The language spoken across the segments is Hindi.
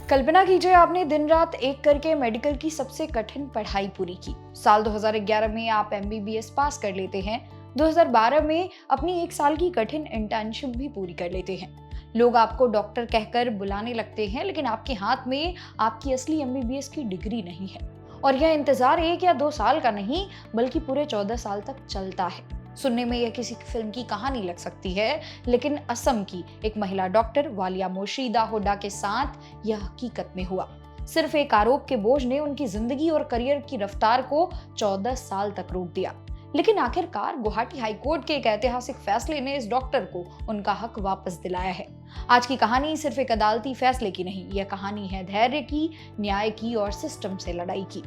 कल्पना कीजिए आपने दिन रात एक करके मेडिकल की सबसे कठिन पढ़ाई पूरी की। साल 2011 में आप एमबीबीएस पास कर लेते हैं। 2012 में अपनी एक साल की कठिन इंटर्नशिप भी पूरी कर लेते हैं। लोग आपको डॉक्टर कहकर बुलाने लगते हैं, लेकिन आपके हाथ में आपकी असली एमबीबीएस की डिग्री नहीं है। और यह इंतजार 1 या 2 साल का नहीं, बल्कि पूरे 14 साल तक चलता है। सुनने में यह किसी फिल्म की कहानी लग सकती है, लेकिन असम की एक महिला डॉक्टर वालिया मुर्शिदा हुड्डा के साथ यह हकीकत में हुआ। सिर्फ एक आरोप के बोझ ने उनकी जिंदगी और करियर की रफ्तार को 14 साल तक रोक दिया। लेकिन आखिरकार गुवाहाटी हाई कोर्ट के एक ऐतिहासिक फैसले ने इस डॉक्टर को उनका हक वापस दिलाया है। आज की कहानी सिर्फ एक अदालती फैसले की नहीं, यह कहानी है धैर्य की, न्याय की और सिस्टम से लड़ाई की।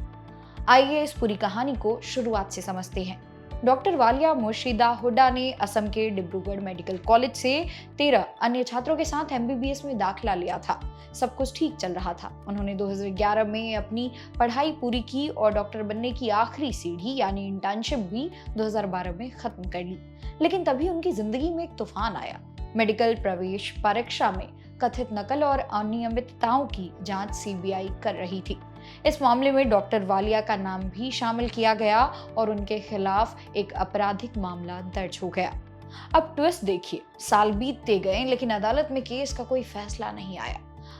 आइए इस पूरी कहानी को शुरुआत से समझते हैं। डॉक्टर वालिया मुर्शिदा हुड्डा ने असम के डिब्रूगढ़ मेडिकल कॉलेज से 13 अन्य छात्रों के साथ एमबीबीएस में दाखिला लिया था। सब कुछ ठीक चल रहा था। उन्होंने 2011 में अपनी पढ़ाई पूरी की और डॉक्टर बनने की आखिरी सीढ़ी यानी इंटर्नशिप भी 2012 में खत्म कर ली। लेकिन तभी उनकी जिंदगी में एक तूफान आया। मेडिकल प्रवेश परीक्षा में कथित नकल और अनियमितताओं की जांच सीबीआई कर रही थी। इस मामले में डॉक्टर वालिया का नाम भी शामिल किया गया और उनके खिलाफ एक आपराधिक मामला दर्ज हो गया। अब ट्विस्ट देखिए, साल बीतते गए लेकिन अदालत में केस का कोई फैसला नहीं आया।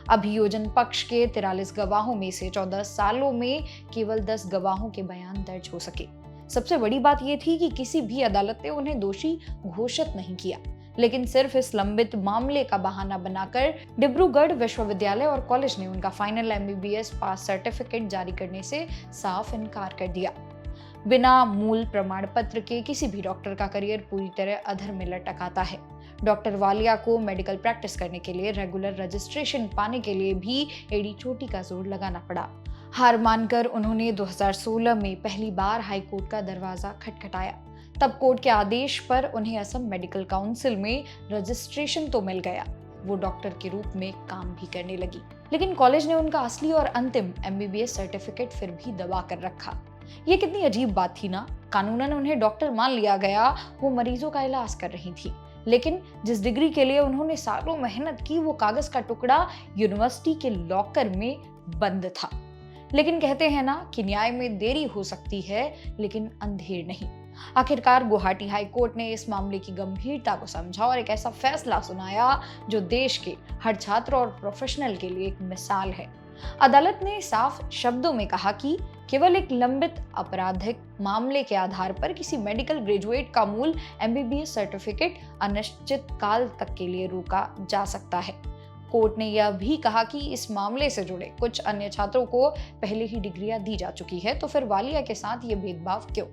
अभियोजन पक्ष के 43 गवाहों में से 14 सालों में केवल 10 गवाहों के बयान दर्ज हो सके। सबसे बड़ी बात यह थी कि किसी भी अदालत ने उन्हें दोषी घोषित नहीं किया, लेकिन सिर्फ इस लंबित मामले का बहाना बनाकर डिब्रूगढ़ विश्वविद्यालय और कॉलेज ने उनका फाइनल एमबीबीएस पास सर्टिफिकेट जारी करने से साफ इनकार कर दिया। बिना मूल प्रमाण पत्र के किसी भी डॉक्टर का करियर पूरी तरह अधर में लटक आता है। डॉक्टर वालिया को मेडिकल प्रैक्टिस करने के लिए रेगुलर रजिस्ट्रेशन पाने के लिए भी एड़ी चोटी का जोर लगाना पड़ा। हार मानकर उन्होंने 2016 में पहली बार हाईकोर्ट का दरवाजा खटखटाया। तब कोर्ट के आदेश पर उन्हें असम मेडिकल काउंसिल में रजिस्ट्रेशन तो मिल गया, वो डॉक्टर के रूप में काम भी करने लगी। लेकिन कॉलेज ने उनका असली और अंतिम एमबीबीएस सर्टिफिकेट फिर भी दबा कर रखा। ये कितनी अजीब बात थी ना। कानूनन उन्हें डॉक्टर मान लिया गया, वो मरीजों का इलाज कर रही थी, लेकिन जिस डिग्री के लिए उन्होंने सालों मेहनत की, वो कागज का टुकड़ा यूनिवर्सिटी के लॉकर में बंद था। लेकिन कहते हैं ना कि न्याय में देरी हो सकती है, लेकिन अंधेर नहीं। आखिरकार गुवाहाटी हाई कोर्ट ने इस मामले की गंभीरता को समझा और एक ऐसा फैसला सुनाया जो देश के हर छात्र और प्रोफेशनल के लिए एक मिसाल है। अदालत ने साफ शब्दों में कहा कि केवल एक लंबित आपराधिक मामले के आधार पर किसी मेडिकल ग्रेजुएट का मूल एमबीबीएस सर्टिफिकेट अनिश्चित काल तक के लिए रोका जा सकता है। कोर्ट ने यह भी कहा कि इस मामले से जुड़े कुछ अन्य छात्रों को पहले ही डिग्रियां दी जा चुकी है, तो फिर वालिया के साथ ये भेदभाव क्यों?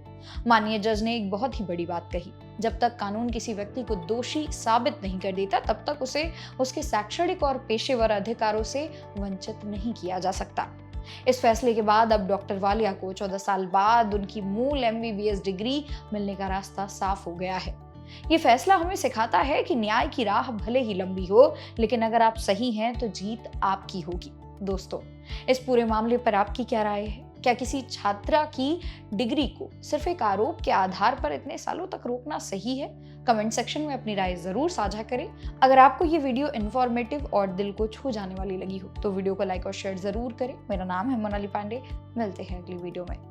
माननीय जज ने एक बहुत ही बड़ी बात कही, जब तक कानून किसी व्यक्ति को दोषी साबित नहीं कर देता, तब तक उसे उसके शैक्षणिक और पेशेवर अधिकारों से वंचित नहीं किया जा सकता। इस फैसले के बाद अब डॉक्टर वालिया को 14 साल बाद उनकी मूल एमबीबीएस डिग्री मिलने का रास्ता साफ हो गया है। ये फैसला हमें सिखाता है कि न्याय की राह भले ही लंबी हो, लेकिन अगर आप सही हैं तो जीत आपकी होगी। दोस्तों, इस पूरे मामले पर आपकी क्या राय है? क्या किसी छात्रा की डिग्री को सिर्फ एक आरोप के आधार पर इतने सालों तक रोकना सही है? कमेंट सेक्शन में अपनी राय जरूर साझा करें। अगर आपको ये वीडियो इन्फॉर्मेटिव और दिल को छू जाने वाली लगी हो तो वीडियो को लाइक और शेयर जरूर करें। मेरा नाम है मोनाली पांडे। मिलते हैं अगली वीडियो में।